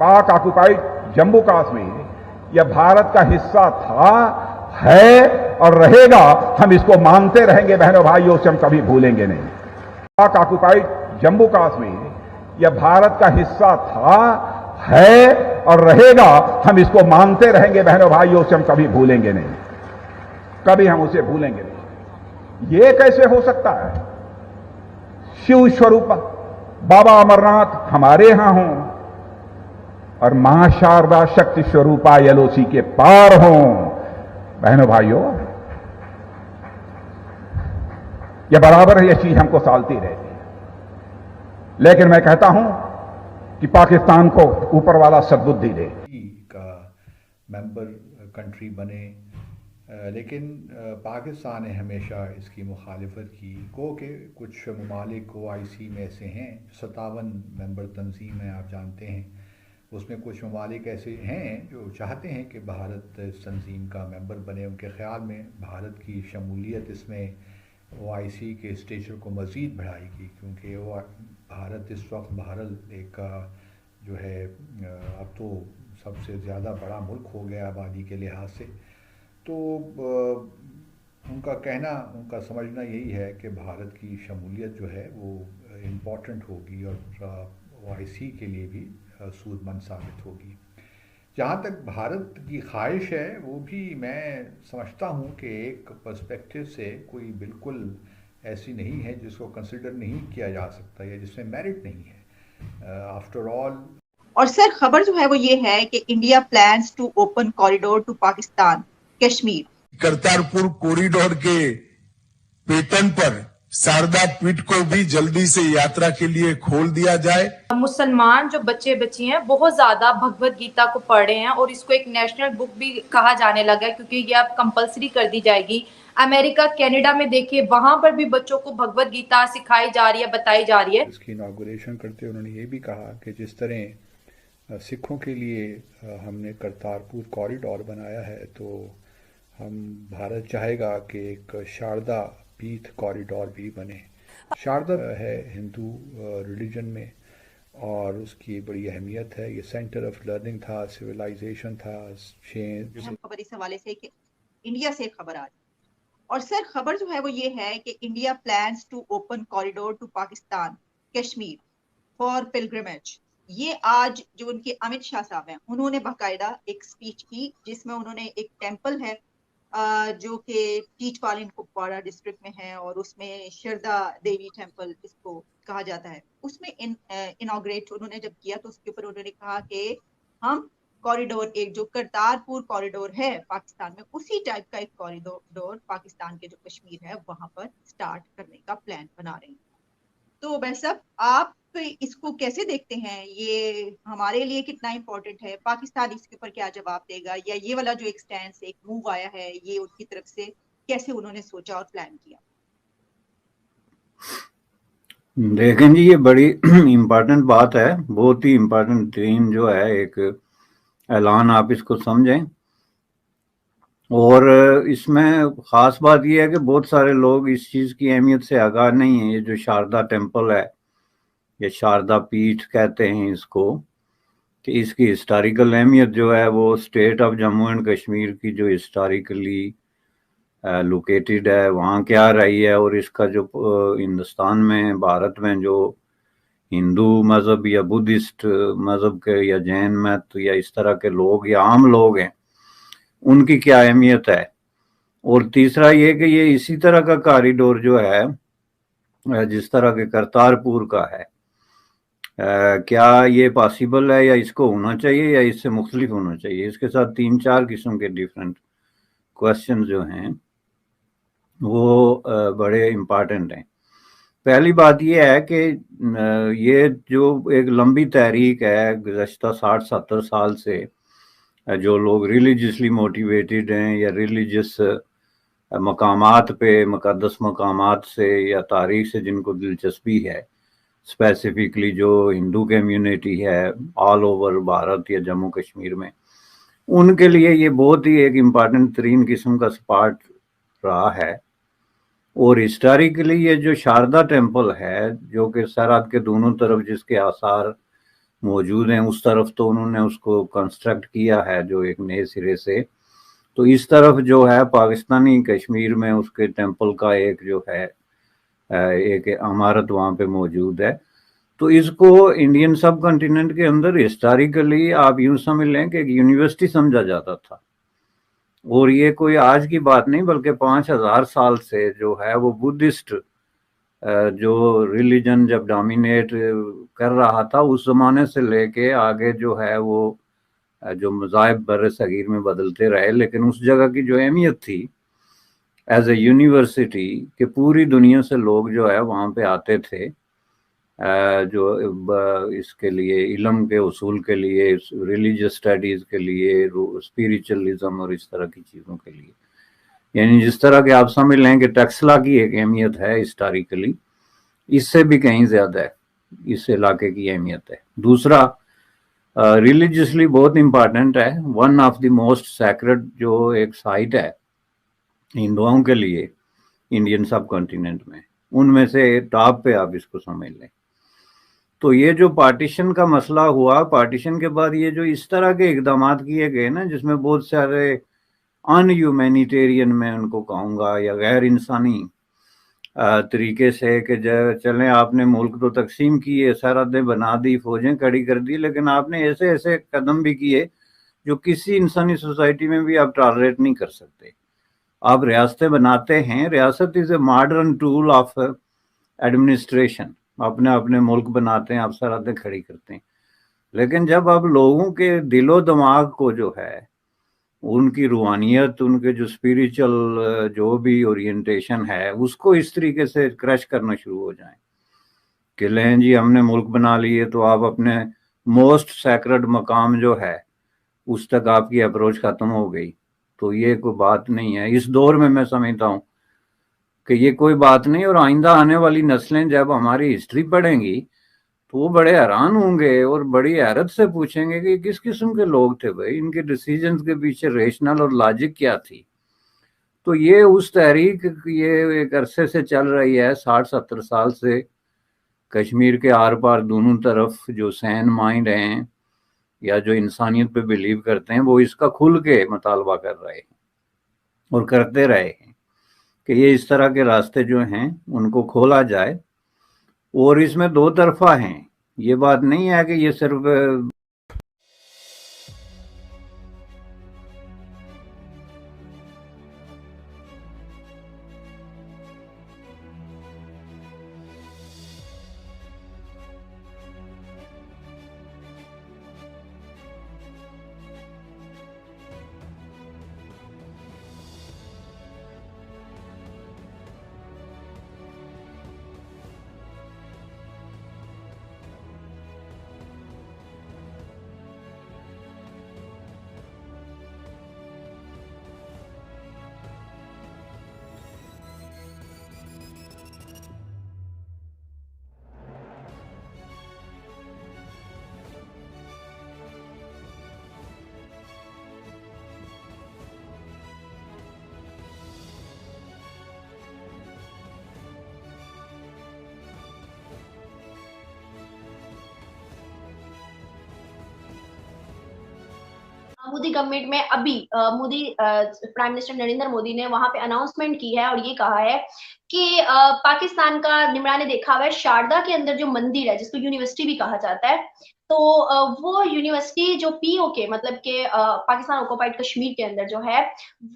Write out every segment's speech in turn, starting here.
पाक ऑक्युपाइड जम्मू कश्मीर यह भारत का हिस्सा था, है और रहेगा। हम इसको मानते रहेंगे बहनों भाइयों, से हम कभी भूलेंगे नहीं। पाक ऑक्युपाइड जम्मू कश्मीर यह भारत का हिस्सा था, है और रहेगा। हम इसको मानते रहेंगे बहनों भाइयों, से हम कभी भूलेंगे नहीं, कभी हम उसे भूलेंगे नहीं। ये कैसे हो सकता है? शिव स्वरूप बाबा अमरनाथ हमारे यहां हों और मां शारदा शक्ति स्वरूपा एलओसी के पार हों। बहनों भाइयों, यह बराबर है, यह चीज हमको सालती रहती है। लेकिन मैं कहता हूं कि पाकिस्तान को ऊपर वाला सद्बुद्धि दे का मेंबर कंट्री बने, लेकिन पाकिस्तान ने हमेशा इसकी मुखालिफत की। गो के कुछ ममालिक OIC में ऐसे हैं, 57 मेंबर तंजीम है, आप जानते हैं। उसमें कुछ ममालिक ऐसे हैं जो चाहते हैं कि भारत इस तंजीम का मेंबर बने। उनके ख़्याल में भारत की शमूलियत इसमें OIC के स्टेचर को मज़ीद बढ़ाएगी, क्योंकि वो भारत इस वक्त बहरहाल एक जो है अब तो सबसे ज़्यादा बड़ा मुल्क हो गया आबादी के लिहाज से। तो उनका कहना, उनका समझना यही है कि भारत की शमूलियत जो है वो इम्पॉर्टेंट होगी और OIC के लिए भी सूदमंद साबित होगी। जहाँ तक भारत की ख्वाहिश है, वो भी मैं समझता हूँ कि एक पर्सपेक्टिव से कोई बिल्कुल ऐसी नहीं है जिसको कंसिडर नहीं किया जा सकता या जिसमें मेरिट नहीं है। After all. और सर, खबर जो है वो ये है कि India plans to open corridor to Pakistan Kashmir. Kartarpur corridor के पेटर्न पर शारदा पीठ को भी जल्दी से यात्रा के लिए खोल दिया जाए। मुसलमान जो बच्चे बच्ची हैं बहुत ज्यादा भगवत गीता को पढ़ रहे हैं और इसको एक नेशनल बुक भी कहा जाने लगा है, क्योंकि ये अब कंपलसरी कर दी जाएगी। अमेरिका, कनाडा में देखिए, वहां पर भी बच्चों को भगवत गीता सिखाई जा रही है, बताई जा रही है। इसकी इनॉग्रेशन करते उन्होंने ये भी कहा कि जिस तरह सिखों के लिए हमने करतारपुर कॉरिडोर बनाया है, तो हम भारत चाहेगा कि एक शारदा पीठ कॉरिडोर भी बने। शारदा है हिंदू रिलीजन में और उसकी बड़ी अहमियत है। ये सेंटर ऑफ लर्निंग था, सिविलाइजेशन था। खबर इस हवाले से कि इंडिया से खबर आ रही, और सर खबर जो है वो ये है कि India plans to open corridor to Pakistan Kashmir for pilgrimage. ये आज जो उनके अमित शाह साहब हैं, उन्होंने बाकायदा एक स्पीच की जिसमें उन्होंने एक टेंपल है जो कि टीचवालिन कुपवाड़ा डिस्ट्रिक्ट में है और उसमें शारदा देवी टेंपल इसको कहा जाता है, उसमें इनॉग्रेट उन्होंने जब किया तो उसके ऊपर उन्होंने कहा कि हम कॉरिडोर, एक जो करतारपुर कॉरिडोर है पाकिस्तान में, उसी टाइप का एक कॉरिडोर पाकिस्तान के जो कश्मीर है वहां पर स्टार्ट करने का प्लान बना रहे हैं। तो भाई साहब, आप इसको कैसे देखते हैं? ये हमारे लिए कितना इम्पोर्टेंट है? पाकिस्तान इसके ऊपर क्या जवाब देगा? या ये वाला जो एक स्टैंड से एक मूव आया है, ये उनकी तरफ से कैसे उन्होंने सोचा और प्लान किया? देखें जी, ये बड़ी इम्पोर्टेंट बात है, बहुत ही इम्पोर्टेंट ट्रेन जो है, एक ऐलान आप इसको समझें। और इसमें ख़ास बात यह है कि बहुत सारे लोग इस चीज़ की अहमियत से आगाह नहीं है। ये जो शारदा टेंपल है, ये शारदा पीठ कहते हैं इसको, कि इसकी हिस्टोरिकल अहमियत जो है वो state of Jammu and Kashmir की जो हिस्टोरिकली लोकेटेड है वहाँ क्या रही है, और इसका जो हिंदुस्तान में, भारत में जो हिंदू मज़हब या बुद्धिस्ट मज़हब के या जैन मत या इस तरह के लोग या आम लोग हैं, उनकी क्या अहमियत है। और तीसरा ये कि ये इसी तरह का कॉरिडोर जो है जिस तरह के करतारपुर का है, क्या ये पॉसिबल है या इसको होना चाहिए या इससे मुख्तलिफ होना चाहिए। इसके साथ 3-4 किस्म के डिफरेंट क्वेश्चन जो हैं वो बड़े इम्पॉर्टेंट हैं। पहली बात यह है कि ये जो एक लंबी तहरीक है गुज़श्ता 60-70 साल से, जो लोग रिलीजियसली मोटिवेटेड हैं या रिलीजियस मकामात पे, मुक़द्दस मकामात से या तारीख़ से जिनको दिलचस्पी है, स्पेसिफिकली जो हिंदू कम्युनिटी है ऑल ओवर भारत या जम्मू कश्मीर में, उनके लिए ये बहुत ही एक इम्पॉर्टेंट तरीन किस्म का स्पॉट रहा है। और हिस्टोरिकली ये जो शारदा टेंपल है, जो कि सरहद के दोनों तरफ जिसके आसार मौजूद हैं, उस तरफ तो उन्होंने उसको कंस्ट्रक्ट किया है जो एक नए सिरे से। तो इस तरफ जो है पाकिस्तानी कश्मीर में उसके टेम्पल का एक जो है एक इमारत वहाँ पे मौजूद है। तो इसको इंडियन सब कॉन्टिनेंट के अंदर हिस्टोरिकली आप यूं समझ लें कि एक यूनिवर्सिटी समझा जाता था, और ये कोई आज की बात नहीं बल्कि 5000 साल से जो है वो बुद्धिस्ट जो रिलीजन जब डोमिनेट कर रहा था उस जमाने से लेके आगे जो है वो जो मज़ाहिब बर सगीर में बदलते रहे, लेकिन उस जगह की जो अहमियत थी एज ए यूनिवर्सिटी कि पूरी दुनिया से लोग जो है वहाँ पे आते थे जो इसके लिए इल्म के उसूल के लिए, रिलीजियस स्टडीज़ के लिए, स्पिरिचुअलिज्म और इस तरह की चीज़ों के लिए। यानी जिस तरह के आप समझ लें कि टेक्सला की एक अहमियत है हिस्टोरिकली, इससे भी कहीं ज़्यादा है इस इलाके की अहमियत है। दूसरा रिलीजियसली बहुत इम्पॉर्टेंट है, one of the most sacred जो एक साइट है हिंदुओं के लिए इंडियन सब कॉन्टिनेंट में, उनमें से टॉप पे आप इसको समझ लें। तो ये जो पार्टीशन का मसला हुआ, पार्टीशन के बाद ये जो इस तरह के इकदाम किए गए ना जिसमें बहुत सारे अनह्यूमैनिटेरियन मैं उनको कहूँगा या गैर इंसानी तरीके से कि चलें आपने मुल्क तो तकसीम किए, सरहदें बना दी, फौजें खड़ी कर दी, लेकिन आपने ऐसे ऐसे कदम भी किए जो किसी इंसानी सोसाइटी में भी आप टॉलरेट नहीं कर सकते। आप रियासतें बनाते हैं, रियासत is a modern tool of administration, अपने अपने मुल्क बनाते हैं, आप सरहदें खड़ी करते हैं, लेकिन जब आप लोगों के दिलो दिमाग को जो है उनकी रूहानियत, उनके जो स्पिरिचुअल जो भी ओरिएंटेशन है उसको इस तरीके से क्रश करना शुरू हो जाए कि लें जी हमने मुल्क बना लिए तो आप अपने मोस्ट सैक्रेड मकाम जो है उस तक आपकी अप्रोच ख़त्म हो गई, तो ये कोई बात नहीं है। इस दौर में मैं समझता हूँ कि ये कोई बात नहीं, और आइंदा आने वाली नस्लें जब हमारी हिस्ट्री पढ़ेंगी तो वो बड़े हैरान होंगे और बड़ी हैरत से पूछेंगे कि किस किस्म के लोग थे भाई, इनके डिसीजंस के पीछे रेशनल और लॉजिक क्या थी। तो ये उस तहरीक ये एक अरसे से चल रही है, 60-70 साल से, कश्मीर के आर पार दोनों तरफ जो सैन माइंड हैं या जो इंसानियत पे बिलीव करते हैं वो इसका खुल के मुतालबा कर रहे हैं और करते रहे हैं कि ये इस तरह के रास्ते जो हैं उनको खोला जाए। और इसमें दो तरफा हैं, ये बात नहीं है कि ये सिर्फ मोदी गवर्नमेंट में अभी मोदी प्राइम मिनिस्टर नरेंद्र मोदी ने वहां पे अनाउंसमेंट की है और ये कहा है कि पाकिस्तान का निमरा ने देखा हुआ है शारदा के अंदर जो मंदिर है जिसको यूनिवर्सिटी भी कहा जाता है, तो वो यूनिवर्सिटी जो पीओके मतलब के पाकिस्तान ऑक्युपाइड कश्मीर के अंदर जो है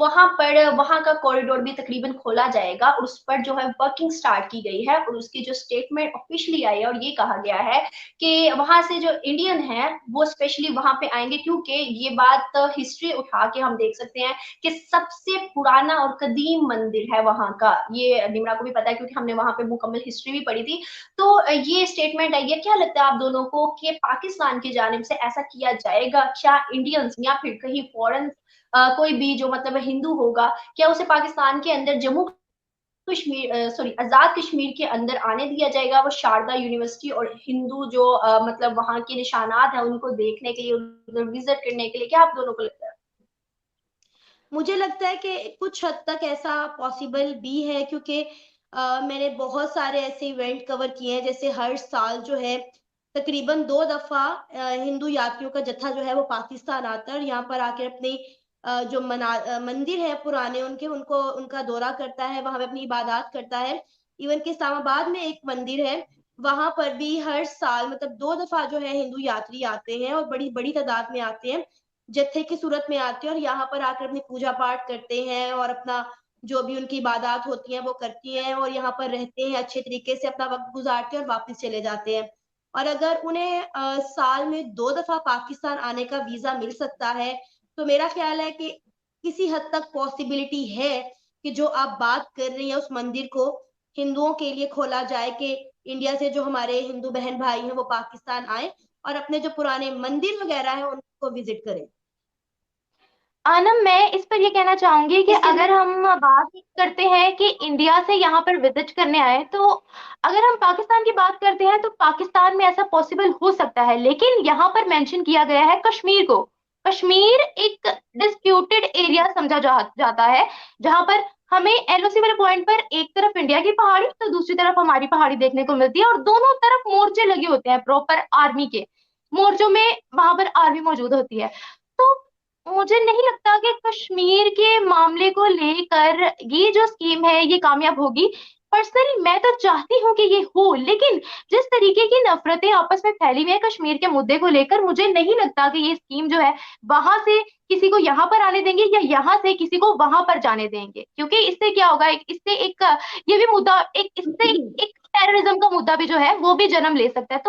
वहां पर वहां का कॉरिडोर भी तकरीबन खोला जाएगा और उस पर जो है वर्किंग स्टार्ट की गई है और उसकी जो स्टेटमेंट ऑफिशियली आई है और ये कहा गया है कि वहां से जो इंडियन है वो स्पेशली वहां पे आएंगे, क्योंकि ये बात हिस्ट्री उठा के हम देख सकते हैं कि सबसे पुराना और कदीम मंदिर है वहां का। ये निमरा को भी पता है क्योंकि हमने वहां पे मुकम्मल हिस्ट्री भी पढ़ी थी। तो ये स्टेटमेंट आई है। क्या लगता है आप दोनों को कि पाकिस्तान की जानिब से ऐसा किया जाएगा? क्या इंडियंस या फिर कहीं फॉरेन कोई भी जो मतलब हिंदू होगा, क्या उसे पाकिस्तान के अंदर जम्मू कश्मीर सॉरी आजाद कश्मीर के अंदर आने दिया जाएगा? वो शारदा यूनिवर्सिटी और हिंदू जो मतलब वहां के निशानात है उनको देखने के लिए, उधर विजिट करने के लिए, क्या आप दोनों को लगता है? मुझे लगता है कि कुछ हद तक ऐसा पॉसिबल भी है, क्योंकि मैंने बहुत सारे ऐसे इवेंट कवर किए हैं, जैसे हर साल जो है तकरीबन 2 दफा हिंदू यात्रियों का जत्था जो है वो पाकिस्तान आता है और यहाँ पर आकर अपनी जो मंदिर है पुराने उनका दौरा करता है, वहां पे अपनी इबादत करता है। इवन कि इस्लामाबाद में एक मंदिर है, वहां पर भी हर साल मतलब 2 दफा जो है हिंदू यात्री आते हैं और बड़ी बड़ी तादाद में आते हैं, जत्थे की सूरत में आते हैं और यहाँ पर आकर अपनी पूजा पाठ करते हैं और अपना जो भी उनकी इबादत होती है वो करती हैं और यहाँ पर रहते हैं, अच्छे तरीके से अपना वक्त गुजारते हैं और वापस चले जाते हैं। और अगर उन्हें साल में 2 दफा पाकिस्तान आने का वीजा मिल सकता है, तो मेरा ख्याल है कि किसी हद तक पॉसिबिलिटी है कि जो आप बात कर रही हैं उस मंदिर को हिंदुओं के लिए खोला जाए, कि इंडिया से जो हमारे हिंदू बहन भाई हैं वो पाकिस्तान आए और अपने जो पुराने मंदिर वगैरह हैं उनको विजिट करें। आनम, मैं इस पर ये कहना चाहूंगी कि इसके अगर हम बात करते हैं कि इंडिया से यहाँ पर विजिट करने आए, तो अगर हम पाकिस्तान की बात करते हैं तो पाकिस्तान में ऐसा पॉसिबल हो सकता है, लेकिन यहाँ पर मेंशन किया गया है कश्मीर को। कश्मीर एक डिस्प्यूटेड एरिया समझा जाता है, जहां पर हमें एलओसी वाले पॉइंट पर एक तरफ इंडिया की पहाड़ी तो दूसरी तरफ हमारी पहाड़ी देखने को मिलती है, और दोनों तरफ मोर्चे लगे होते हैं प्रॉपर आर्मी के। मोर्चों में वहां पर आर्मी मौजूद होती है। तो मुझे नहीं लगता कि कश्मीर के मामले को लेकर ये जो स्कीम है ये कामयाब होगी। पर्सनली मैं तो चाहती हूँ कि ये हो, लेकिन जिस तरीके की नफरतें आपस में फैली हुई है कश्मीर के मुद्दे को लेकर, मुझे नहीं लगता कि ये स्कीम जो है वहां से किसी को यहाँ पर आने देंगे या यहाँ से किसी को वहां पर जाने देंगे। क्योंकि इससे क्या होगा, इससे एक ये भी मुद्दा, एक इससे एक टेररिज्म का मुद्दा भी जो है वो भी जन्म ले सकता है। तो